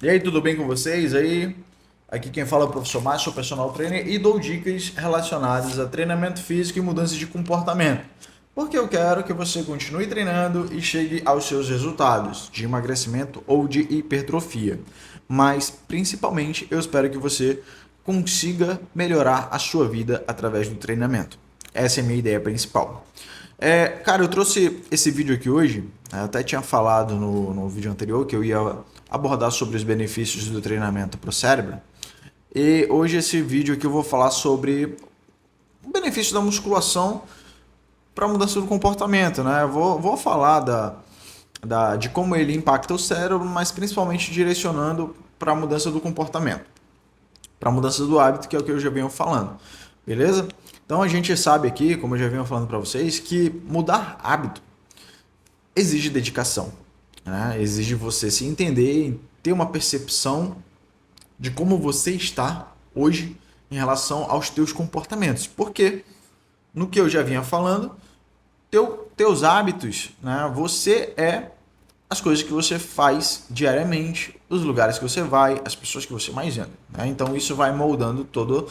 E aí, tudo bem com vocês? Aqui quem fala é o professor Márcio, sou personal trainer e dou dicas relacionadas a treinamento físico e mudanças de comportamento. Porque eu quero que você continue treinando e chegue aos seus resultados de emagrecimento ou de hipertrofia. Mas, principalmente, eu espero que você consiga melhorar a sua vida através do treinamento. Essa é a minha ideia principal. Cara, eu trouxe esse vídeo aqui hoje. Eu até tinha falado no vídeo anterior que eu ia abordar sobre os benefícios do treinamento para o cérebro. E hoje esse vídeo aqui eu vou falar sobre o benefício da musculação para a mudança do comportamento, né? Eu vou falar de como ele impacta o cérebro, mas principalmente direcionando para a mudança do comportamento, para a mudança do hábito, que é o que eu já venho falando. Beleza? Então a gente sabe aqui, como eu já venho falando para vocês, que mudar hábito exige dedicação, né? Exige você se entender, ter uma percepção de como você está hoje em relação aos teus comportamentos. Porque, no que eu já vinha falando, teus hábitos, né? Você é as coisas que você faz diariamente, os lugares que você vai, as pessoas que você mais anda, né? Então isso vai moldando toda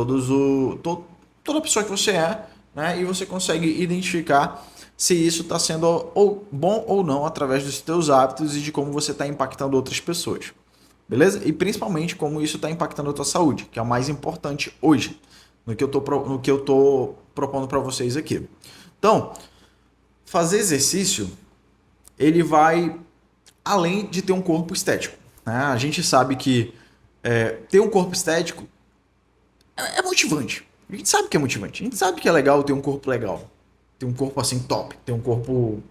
a pessoa que você é, né? E você consegue identificar se isso está sendo ou bom ou não através dos teus hábitos e de como você está impactando outras pessoas. Beleza? E principalmente como isso está impactando a tua saúde, que é o mais importante hoje, no que eu tô propondo para vocês aqui. Então, fazer exercício, ele vai além de ter um corpo estético, né? A gente sabe que ter um corpo estético é motivante. A gente sabe que é motivante. A gente sabe que é legal ter um corpo legal. Ter um corpo assim top. Ter um corpo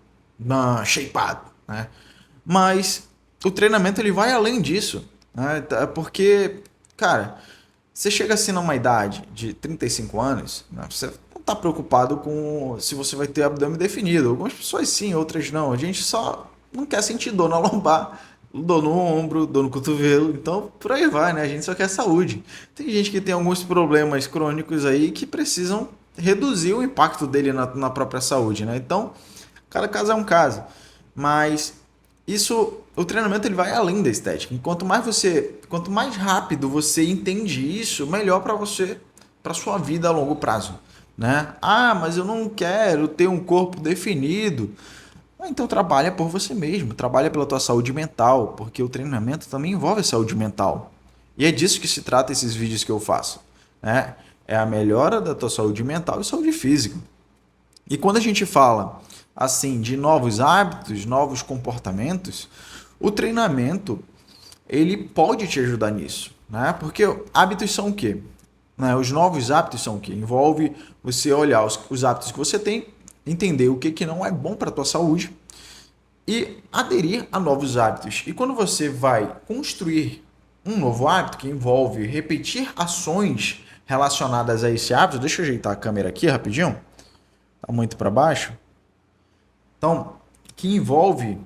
shapeado, né? Mas o treinamento ele vai além disso, né? Porque, cara, você chega assim numa idade de 35 anos, né? Você não está preocupado com se você vai ter abdômen definido. Algumas pessoas sim, outras não. A gente só não quer sentir dor na lombar, dor no ombro, dor no cotovelo. Então, por aí vai, né? A gente só quer saúde. Tem gente que tem alguns problemas crônicos aí que precisam reduzir o impacto dele na própria saúde, né? Então, cada caso é um caso. Mas o treinamento ele vai além da estética. Quanto mais rápido você entende isso, melhor para você, para sua vida a longo prazo, né? Ah, mas eu não quero ter um corpo definido. Então trabalha por você mesmo, trabalha pela tua saúde mental, porque o treinamento também envolve a saúde mental. E é disso que se trata esses vídeos que eu faço, né? É a melhora da tua saúde mental e saúde física. E quando a gente fala assim de novos hábitos, novos comportamentos, o treinamento ele pode te ajudar nisso, né? Porque hábitos são o quê? Né? Os novos hábitos são o quê? Envolve você olhar os hábitos que você tem, entender o que, que não é bom para a tua saúde e aderir a novos hábitos. E quando você vai construir um novo hábito que envolve repetir ações relacionadas a esse hábito, deixa eu ajeitar a câmera aqui rapidinho, tá muito para baixo. Então, que envolve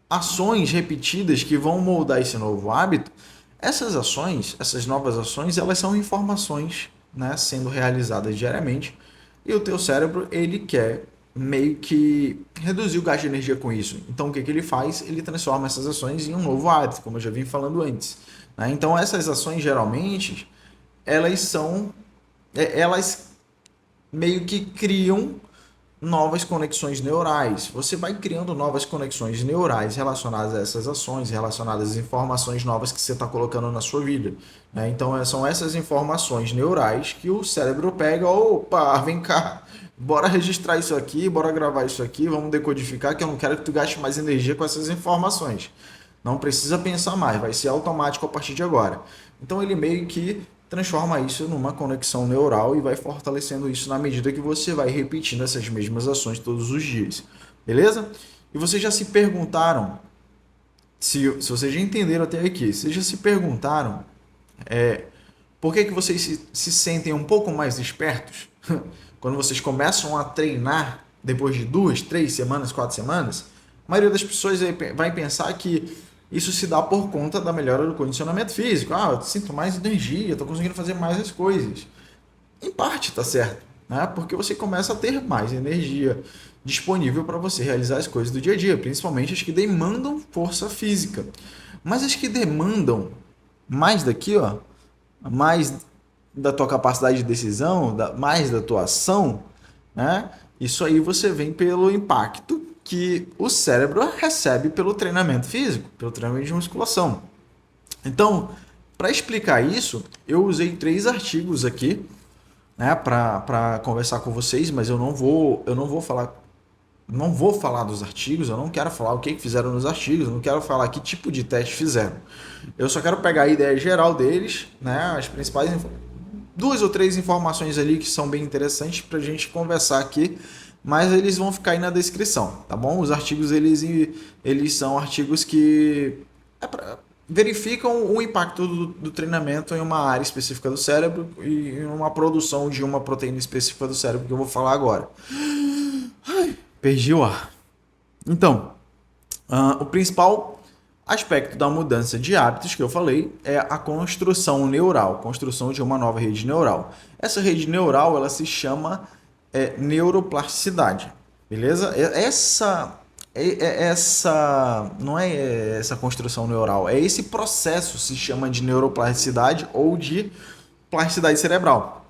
ações repetidas que vão moldar esse novo hábito, essas ações, essas novas ações, elas são informações, né, sendo realizadas diariamente e o teu cérebro ele quer meio que reduzir o gasto de energia com isso. Então o que ele faz? Ele transforma essas ações em um novo hábito, como eu já vim falando antes, né? Então essas ações geralmente elas meio que criam novas conexões neurais. Você vai criando novas conexões neurais relacionadas a essas ações, relacionadas às informações novas que você está colocando na sua vida, né? Então são essas informações neurais que o cérebro pega, opa, vem cá, bora registrar isso aqui, bora gravar isso aqui, vamos decodificar que eu não quero que tu gaste mais energia com essas informações. Não precisa pensar mais, vai ser automático a partir de agora. Então ele meio que transforma isso numa conexão neural e vai fortalecendo isso na medida que você vai repetindo essas mesmas ações todos os dias. Beleza? E vocês já se perguntaram, se vocês já entenderam até aqui, vocês já se perguntaram por que vocês se sentem um pouco mais espertos quando vocês começam a treinar depois de 2, 3 semanas, 4 semanas? A maioria das pessoas vai pensar que isso se dá por conta da melhora do condicionamento físico. Ah, eu sinto mais energia, estou conseguindo fazer mais as coisas. Em parte, tá certo. né? Porque você começa a ter mais energia disponível para você realizar as coisas do dia a dia, principalmente as que demandam força física. Mas as que demandam mais daqui, ó, mais da tua capacidade de decisão, mais da tua ação, né? Isso aí você vem pelo impacto que o cérebro recebe pelo treinamento físico, pelo treinamento de musculação. Então, para explicar isso, eu usei 3 artigos aqui, né, para conversar com vocês, mas eu não vou falar dos artigos, eu não quero falar o que fizeram nos artigos, eu não quero falar que tipo de teste fizeram. Eu só quero pegar a ideia geral deles, né, as principais 2 ou 3 informações ali que são bem interessantes para a gente conversar aqui, mas eles vão ficar aí na descrição, tá bom? Os artigos eles são artigos que verificam o impacto do treinamento em uma área específica do cérebro e em uma produção de uma proteína específica do cérebro que eu vou falar agora. Perdi o ar. Então, o principal aspecto da mudança de hábitos que eu falei é a construção neural, construção de uma nova rede neural. Essa rede neural ela se chama neuroplasticidade, beleza? Essa não é essa construção neural, é esse processo se chama de neuroplasticidade ou de plasticidade cerebral,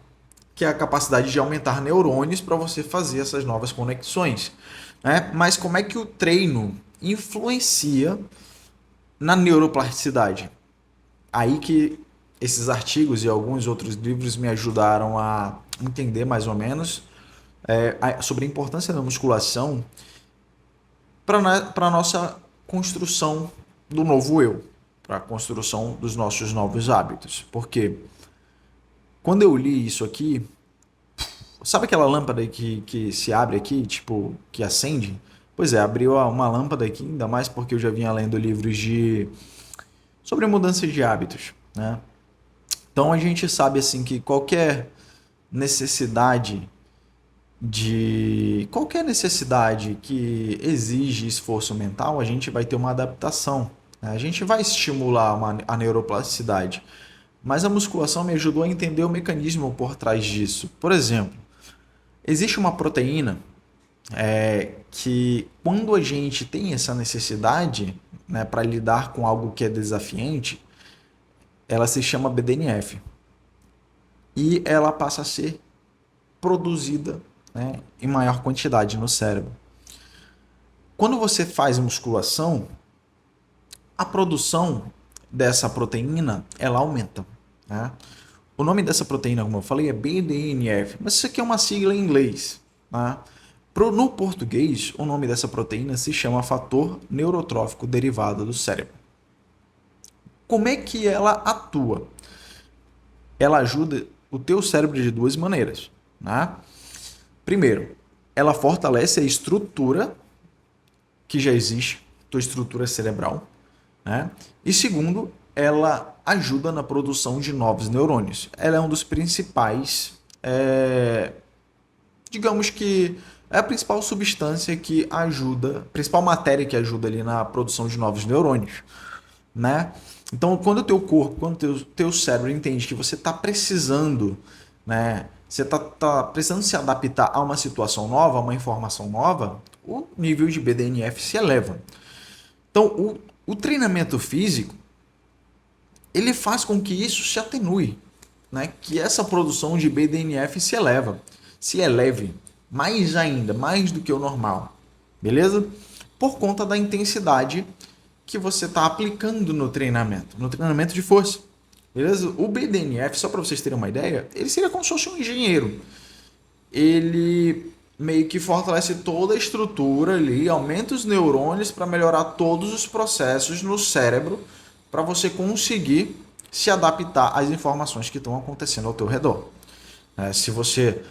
que é a capacidade de aumentar neurônios para você fazer essas novas conexões, né? Mas como é que o treino influencia na neuroplasticidade? Aí que esses artigos e alguns outros livros me ajudaram a entender mais ou menos sobre a importância da musculação para a nossa construção do novo eu, para a construção dos nossos novos hábitos. Porque quando eu li isso aqui, sabe aquela lâmpada que se abre aqui, tipo, que acende? Pois é, abriu uma lâmpada aqui, ainda mais porque eu já vinha lendo livros sobre mudança de hábitos, né? Então a gente sabe assim que qualquer necessidade que exige esforço mental, a gente vai ter uma adaptação, né? A gente vai estimular a neuroplasticidade. Mas a musculação me ajudou a entender o mecanismo por trás disso. Por exemplo, existe uma proteína que quando a gente tem essa necessidade, né, para lidar com algo que é desafiante, ela se chama BDNF. E ela passa a ser produzida, né, em maior quantidade no cérebro. Quando você faz musculação, a produção dessa proteína ela aumenta, né? O nome dessa proteína, como eu falei, é BDNF, mas isso aqui é uma sigla em inglês, né? No português, o nome dessa proteína se chama fator neurotrófico derivado do cérebro. Como é que ela atua? Ela ajuda o teu cérebro de 2 maneiras, né? Primeiro, ela fortalece a estrutura que já existe, tua estrutura cerebral, né? E segundo, ela ajuda na produção de novos neurônios. Ela é um dos principais, digamos que é a principal substância que ajuda, principal matéria que ajuda ali na produção de novos neurônios, né? Então, quando o teu corpo, quando o teu cérebro entende que você está precisando, né? Você tá precisando se adaptar a uma situação nova, a uma informação nova, o nível de BDNF se eleva. Então, o treinamento físico, ele faz com que isso se atenue, né? Que essa produção de BDNF se eleve mais ainda, mais do que o normal, beleza? Por conta da intensidade que você está aplicando no treinamento de força, beleza? O BDNF, só para vocês terem uma ideia, ele seria como se fosse um engenheiro. Ele meio que fortalece toda a estrutura ali, aumenta os neurônios para melhorar todos os processos no cérebro para você conseguir se adaptar às informações que estão acontecendo ao teu redor. Se você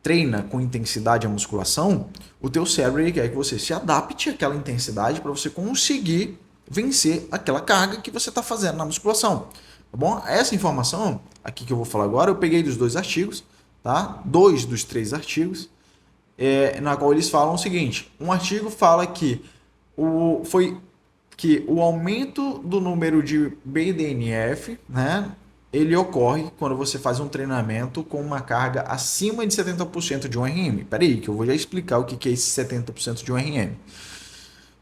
treina com intensidade a musculação, o teu cérebro ele quer que você se adapte àquela intensidade para você conseguir vencer aquela carga que você está fazendo na musculação. Tá bom? Essa informação aqui que eu vou falar agora, eu peguei dos 2 artigos, tá? 2 dos 3 artigos, na qual eles falam o seguinte: um artigo fala que o aumento do número de BDNF, né, ele ocorre quando você faz um treinamento com uma carga acima de 70% de um RM. Espera aí, que eu vou já explicar o que é esse 70% de um RM.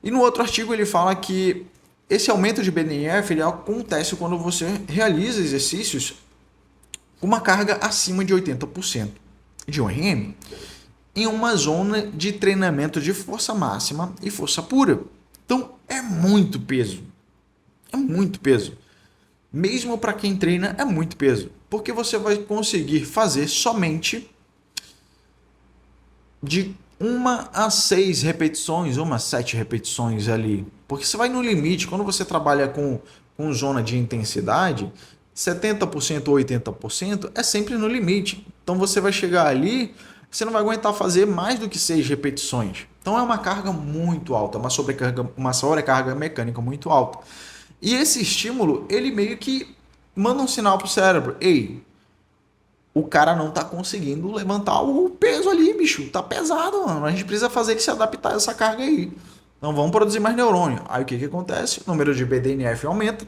E no outro artigo ele fala que esse aumento de BDNF ele acontece quando você realiza exercícios com uma carga acima de 80% de um RM em uma zona de treinamento de força máxima e força pura. Então é muito peso. É muito peso. Mesmo para quem treina, é muito peso. Porque você vai conseguir fazer somente de 1 a 6 repetições, 1 a 7 repetições ali. Porque você vai no limite, quando você trabalha com zona de intensidade, 70% ou 80% é sempre no limite. Então você vai chegar ali, você não vai aguentar fazer mais do que 6 repetições. Então é uma carga muito alta, uma sobrecarga mecânica muito alta. E esse estímulo, ele meio que manda um sinal pro cérebro: ei, o cara não tá conseguindo levantar o peso ali, bicho. Tá pesado, mano. A gente precisa fazer ele se adaptar a essa carga aí. Então vamos produzir mais neurônio. Aí o que acontece? O número de BDNF aumenta,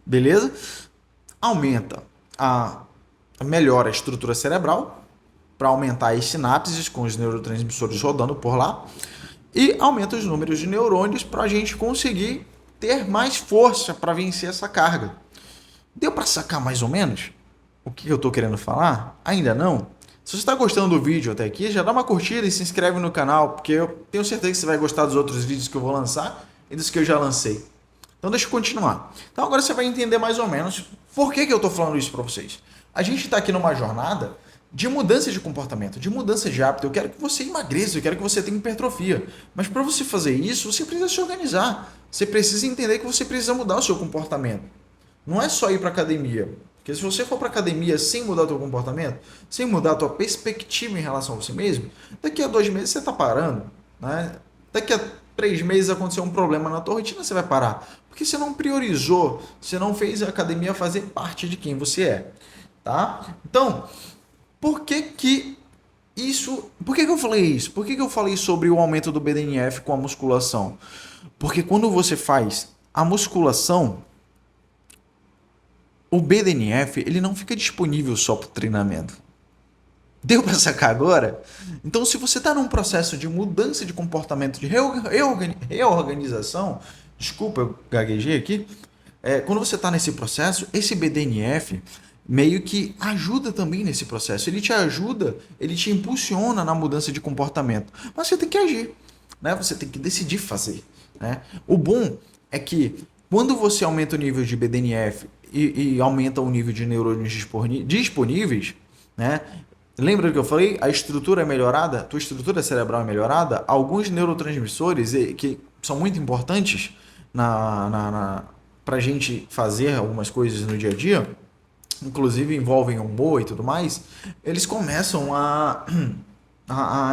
beleza? Aumenta melhora a estrutura cerebral para aumentar as sinapses com os neurotransmissores rodando por lá e aumenta os números de neurônios para a gente conseguir ter mais força para vencer essa carga. Deu para sacar mais ou menos o que eu estou querendo falar? Ainda não? Se você está gostando do vídeo até aqui, já dá uma curtida e se inscreve no canal, porque eu tenho certeza que você vai gostar dos outros vídeos que eu vou lançar e dos que eu já lancei. Então deixa eu continuar. Então agora você vai entender mais ou menos por que eu estou falando isso para vocês. A gente está aqui numa jornada de mudança de comportamento, de mudança de hábito. Eu quero que você emagreça, eu quero que você tenha hipertrofia. Mas para você fazer isso, você precisa se organizar. Você precisa entender que você precisa mudar o seu comportamento. Não é só ir para academia. Porque se você for para academia sem mudar o teu comportamento, sem mudar a tua perspectiva em relação a você mesmo, daqui a 2 meses você está parando. Né? Daqui a 3 meses aconteceu um problema na tua rotina, você vai parar. Porque você não priorizou, você não fez a academia fazer parte de quem você é. Tá? Então, por que eu falei isso? Por que eu falei sobre o aumento do BDNF com a musculação? Porque quando você faz a musculação, o BDNF ele não fica disponível só para o treinamento. Deu para sacar agora? Então, se você está num processo de mudança de comportamento, de reorganização, desculpa, eu gaguejei aqui, quando você está nesse processo, esse BDNF meio que ajuda também nesse processo. Ele te ajuda, ele te impulsiona na mudança de comportamento. Mas você tem que agir, né? Você tem que decidir fazer. Né? O bom é que quando você aumenta o nível de BDNF e aumenta o nível de neurônios disponíveis, né? Lembra do que eu falei? A estrutura é melhorada, a tua estrutura cerebral é melhorada, alguns neurotransmissores que são muito importantes para a gente fazer algumas coisas no dia a dia, inclusive envolvem humor e tudo mais, eles começam a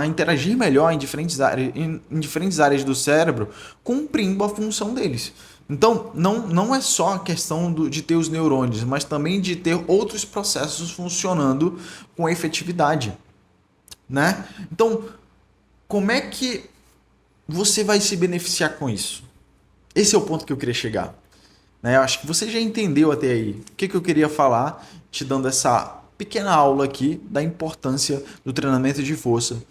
interagir melhor em diferentes áreas do cérebro, cumprindo a função deles. Então, não é só a questão de ter os neurônios, mas também de ter outros processos funcionando com efetividade. Né? Então, como é que você vai se beneficiar com isso? Esse é o ponto que eu queria chegar. Né? Eu acho que você já entendeu até aí o que eu queria falar, te dando essa pequena aula aqui da importância do treinamento de força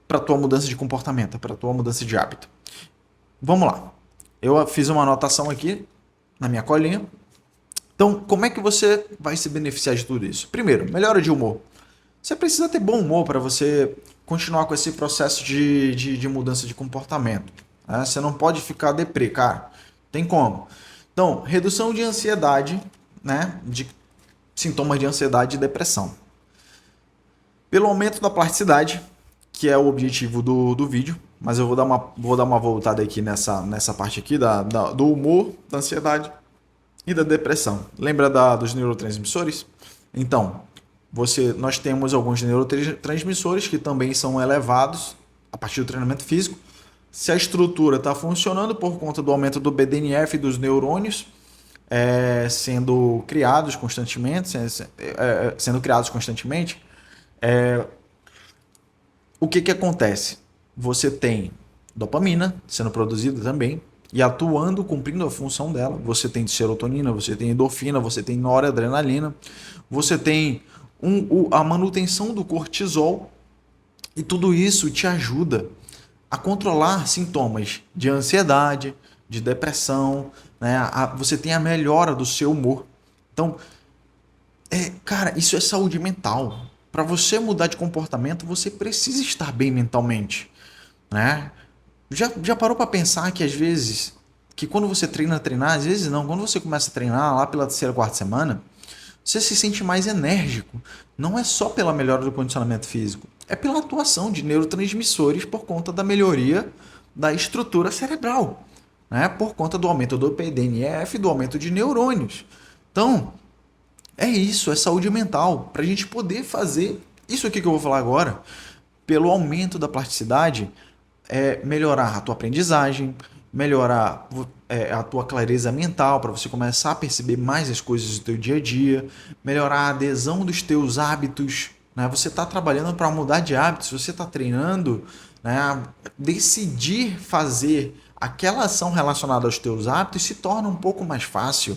para a tua mudança de comportamento, para a tua mudança de hábito. Vamos lá. Eu fiz uma anotação aqui na minha colinha. Então, como é que você vai se beneficiar de tudo isso? Primeiro, melhora de humor. Você precisa ter bom humor para você continuar com esse processo de mudança de comportamento. Né? Você não pode ficar deprê, cara. Tem como. Então, redução de ansiedade, né? De sintomas de ansiedade e depressão. Pelo aumento da plasticidade, que é o objetivo do vídeo, mas eu vou dar uma voltada aqui nessa parte aqui do humor, da ansiedade e da depressão. Lembra dos neurotransmissores? Então, nós temos alguns neurotransmissores que também são elevados a partir do treinamento físico. Se a estrutura está funcionando por conta do aumento do BDNF e dos neurônios sendo criados constantemente, o que acontece? Você tem dopamina sendo produzida também, e atuando, cumprindo a função dela. Você tem serotonina, você tem endorfina, você tem noradrenalina, você tem a manutenção do cortisol, e tudo isso te ajuda a controlar sintomas de ansiedade, de depressão, né? Você tem a melhora do seu humor. Então, cara, isso é saúde mental. Para você mudar de comportamento, você precisa estar bem mentalmente, né? Já parou para pensar que às vezes, que quando você treinar, às vezes não, quando você começa a treinar lá pela terceira, quarta semana, você se sente mais enérgico. Não é só pela melhora do condicionamento físico, é pela atuação de neurotransmissores por conta da melhoria da estrutura cerebral, né? Por conta do aumento do PDNF, do aumento de neurônios. Então, é isso, é saúde mental. Para a gente poder fazer isso aqui que eu vou falar agora, pelo aumento da plasticidade, melhorar a tua aprendizagem, melhorar a tua clareza mental para você começar a perceber mais as coisas do teu dia a dia, melhorar a adesão dos teus hábitos, né? Você está trabalhando para mudar de hábitos, você está treinando, né? Decidir fazer aquela ação relacionada aos teus hábitos se torna um pouco mais fácil.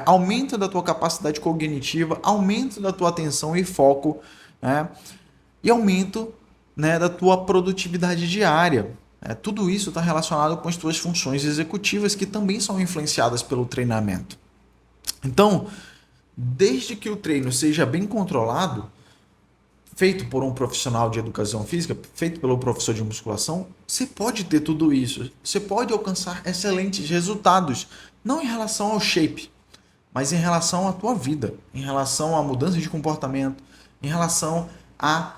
Aumento da tua capacidade cognitiva, aumento da tua atenção e foco, né? E aumento, né, da tua produtividade diária. Tudo isso está relacionado com as tuas funções executivas que também são influenciadas pelo treinamento. Então, desde que o treino seja bem controlado, feito por um profissional de educação física, feito pelo professor de musculação, você pode ter tudo isso. Você pode alcançar excelentes resultados, não em relação ao shape, mas em relação à tua vida, em relação à mudança de comportamento, em relação à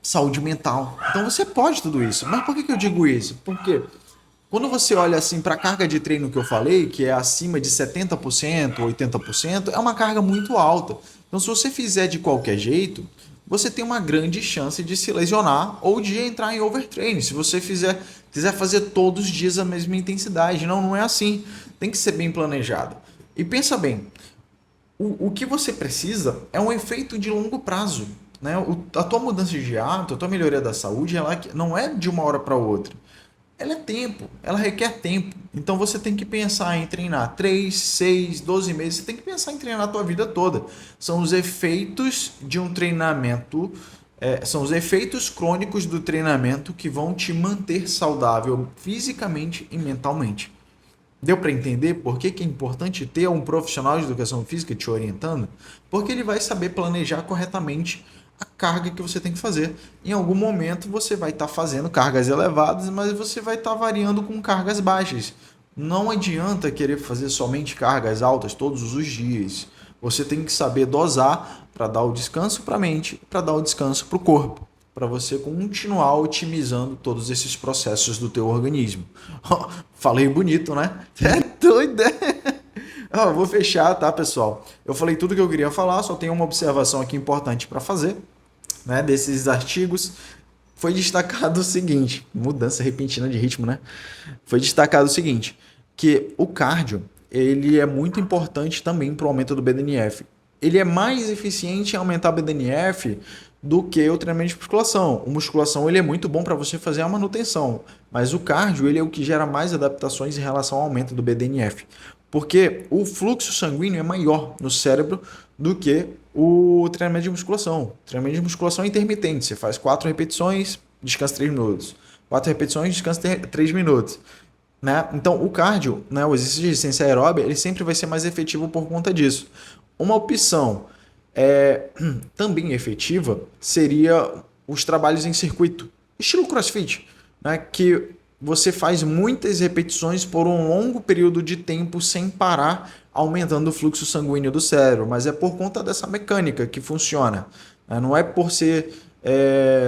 saúde mental. Então você pode tudo isso. Mas por que eu digo isso? Porque quando você olha assim para a carga de treino que eu falei, que é acima de 70%, 80%, é uma carga muito alta. Então se você fizer de qualquer jeito, você tem uma grande chance de se lesionar ou de entrar em overtraining. Se você quiser fazer todos os dias a mesma intensidade. Não é assim. Tem que ser bem planejado. E pensa bem, o que você precisa é um efeito de longo prazo. Né? A tua mudança de hábito, a tua melhoria da saúde, ela não é de uma hora para outra. Ela é tempo, ela requer tempo. Então você tem que pensar em treinar 3, 6, 12 meses. Você tem que pensar em treinar a tua vida toda. São os efeitos de um treinamento, são os efeitos crônicos do treinamento que vão te manter saudável fisicamente e mentalmente. Deu para entender por que é importante ter um profissional de educação física te orientando? Porque ele vai saber planejar corretamente a carga que você tem que fazer. Em algum momento você vai estar fazendo cargas elevadas, mas você vai estar variando com cargas baixas. Não adianta querer fazer somente cargas altas todos os dias. Você tem que saber dosar para dar o descanso para a mente, para dar o descanso para o corpo, para você continuar otimizando todos esses processos do teu organismo. Falei bonito, né? É doido, vou fechar, tá, pessoal? Eu falei tudo que eu queria falar, só tem uma observação aqui importante para fazer, né? Desses artigos, foi destacado o seguinte, mudança repentina de ritmo, né? Foi destacado o seguinte, que o cardio, ele é muito importante também para o aumento do BDNF. Ele é mais eficiente em aumentar o BDNF do que o treinamento de musculação. O musculação ele é muito bom para você fazer a manutenção, mas o cardio ele é o que gera mais adaptações em relação ao aumento do BDNF. Porque o fluxo sanguíneo é maior no cérebro do que o treinamento de musculação. O treinamento de musculação é intermitente. Você faz 4 repetições, descansa 3 minutos. 4 repetições, descansa 3 minutos. Né? Então, o cardio, né, o exercício de resistência aeróbica, ele sempre vai ser mais efetivo por conta disso. Uma opção também efetiva seria os trabalhos em circuito, estilo CrossFit, né, que você faz muitas repetições por um longo período de tempo sem parar, aumentando o fluxo sanguíneo do cérebro, mas é por conta dessa mecânica que funciona. Não é por ser,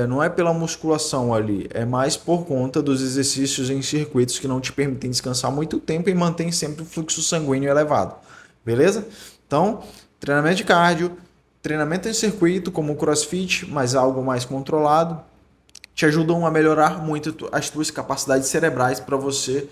não é pela musculação ali, é mais por conta dos exercícios em circuitos que não te permitem descansar muito tempo e mantém sempre o fluxo sanguíneo elevado. Beleza? Então, treinamento de cardio, treinamento em circuito como o CrossFit, mas algo mais controlado, te ajudam a melhorar muito as tuas capacidades cerebrais para você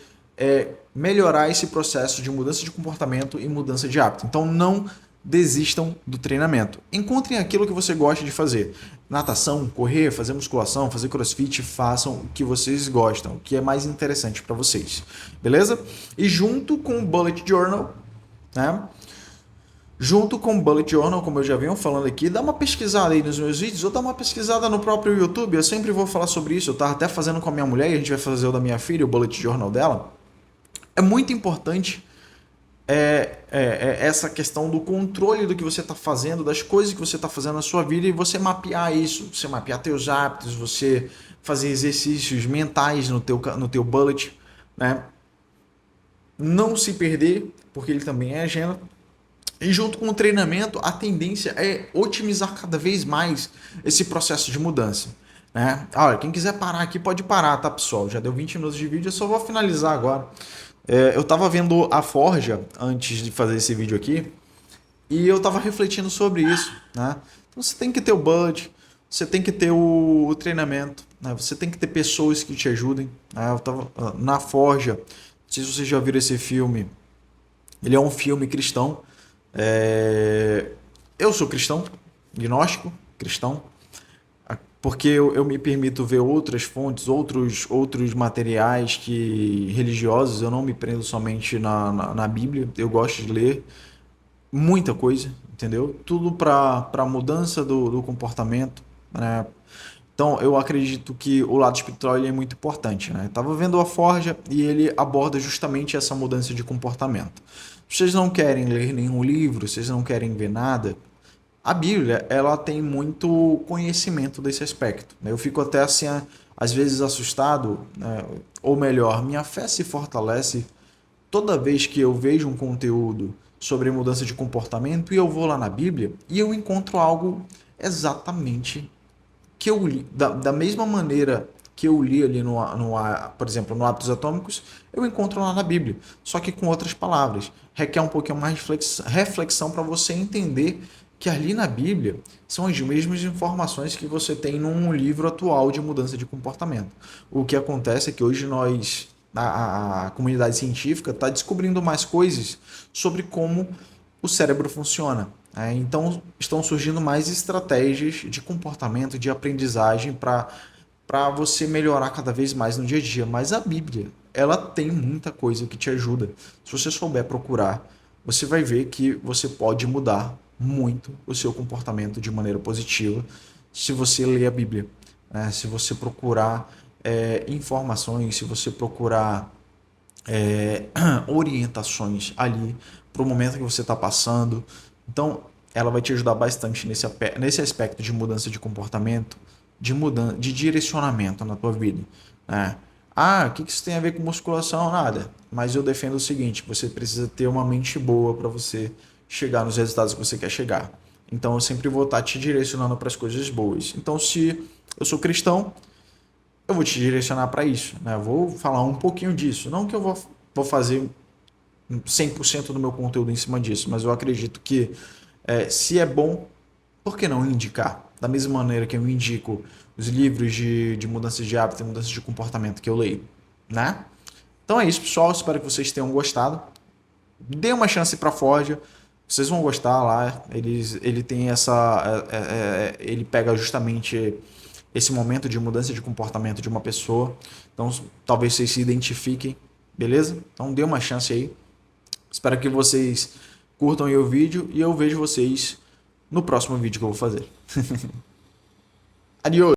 melhorar esse processo de mudança de comportamento e mudança de hábito. Então não desistam do treinamento. Encontrem aquilo que você gosta de fazer. Natação, correr, fazer musculação, fazer crossfit, façam o que vocês gostam, o que é mais interessante para vocês. Beleza? E junto com o Bullet Journal, né? Junto com o Bullet Journal, como eu já venho falando aqui, dá uma pesquisada aí nos meus vídeos ou dá uma pesquisada no próprio YouTube. Eu sempre vou falar sobre isso. Eu estava até fazendo com a minha mulher e a gente vai fazer o da minha filha, o Bullet Journal dela. É muito importante essa questão do controle do que você está fazendo, das coisas que você está fazendo na sua vida e você mapear isso, você mapear teus hábitos, você fazer exercícios mentais no teu bullet, né? Não se perder, porque ele também é agenda. E junto com o treinamento, a tendência é otimizar cada vez mais esse processo de mudança. Né? Olha, quem quiser parar aqui pode parar, tá, pessoal? Já deu 20 minutos de vídeo, eu só vou finalizar agora. Eu estava vendo a Forja antes de fazer esse vídeo aqui e eu estava refletindo sobre isso. Né? Então você tem que ter o budget, você tem que ter o treinamento, né? Você tem que ter pessoas que te ajudem. Né? Eu tava na Forja, não sei se vocês já viram esse filme, ele é um filme cristão. Eu sou cristão, gnóstico, cristão, porque eu me permito ver outras fontes, outros materiais religiosos. Eu não me prendo somente na Bíblia, eu gosto de ler muita coisa, entendeu? Tudo para mudança do comportamento, né? Então eu acredito que o lado espiritual ele é muito importante, né? Eu tava vendo a Forja e ele aborda justamente essa mudança de comportamento. Vocês não querem ler nenhum livro, vocês não querem ver nada. A Bíblia, ela tem muito conhecimento desse aspecto, né? Eu fico até assim, às vezes assustado, né? Ou melhor, minha fé se fortalece toda vez que eu vejo um conteúdo sobre mudança de comportamento e eu vou lá na Bíblia e eu encontro algo exatamente que eu li, da mesma maneira que eu li ali por exemplo, no Hábitos Atômicos, eu encontro lá na Bíblia, só que com outras palavras. Requer um pouquinho mais de reflexão para você entender que ali na Bíblia são as mesmas informações que você tem num livro atual de mudança de comportamento. O que acontece é que hoje a comunidade científica está descobrindo mais coisas sobre como o cérebro funciona. Então, estão surgindo mais estratégias de comportamento, de aprendizagem para você melhorar cada vez mais no dia a dia. Mas a Bíblia, ela tem muita coisa que te ajuda. Se você souber procurar, você vai ver que você pode mudar muito o seu comportamento de maneira positiva se você ler a Bíblia. Né? Se você procurar informações, se você procurar orientações ali para o momento que você está passando. Então, ela vai te ajudar bastante nesse aspecto de mudança de comportamento, de direcionamento na tua vida. Né? O que isso tem a ver com musculação? Nada. Mas eu defendo o seguinte, você precisa ter uma mente boa para você chegar nos resultados que você quer chegar. Então, eu sempre vou estar te direcionando para as coisas boas. Então, se eu sou cristão, eu vou te direcionar para isso, né? Eu vou falar um pouquinho disso. Não que eu vou fazer 100% do meu conteúdo em cima disso, mas eu acredito que se é bom, por que não indicar? Da mesma maneira que eu indico os livros de mudança de hábito e mudança de comportamento que eu leio, né? Então é isso, pessoal. Espero que vocês tenham gostado. Dê uma chance para a Forja. Vocês vão gostar lá. Ele tem ele pega justamente esse momento de mudança de comportamento de uma pessoa. Então, talvez vocês se identifiquem, beleza? Então, dê uma chance aí. Espero que vocês curtam aí o vídeo e eu vejo vocês no próximo vídeo que eu vou fazer. Adiós!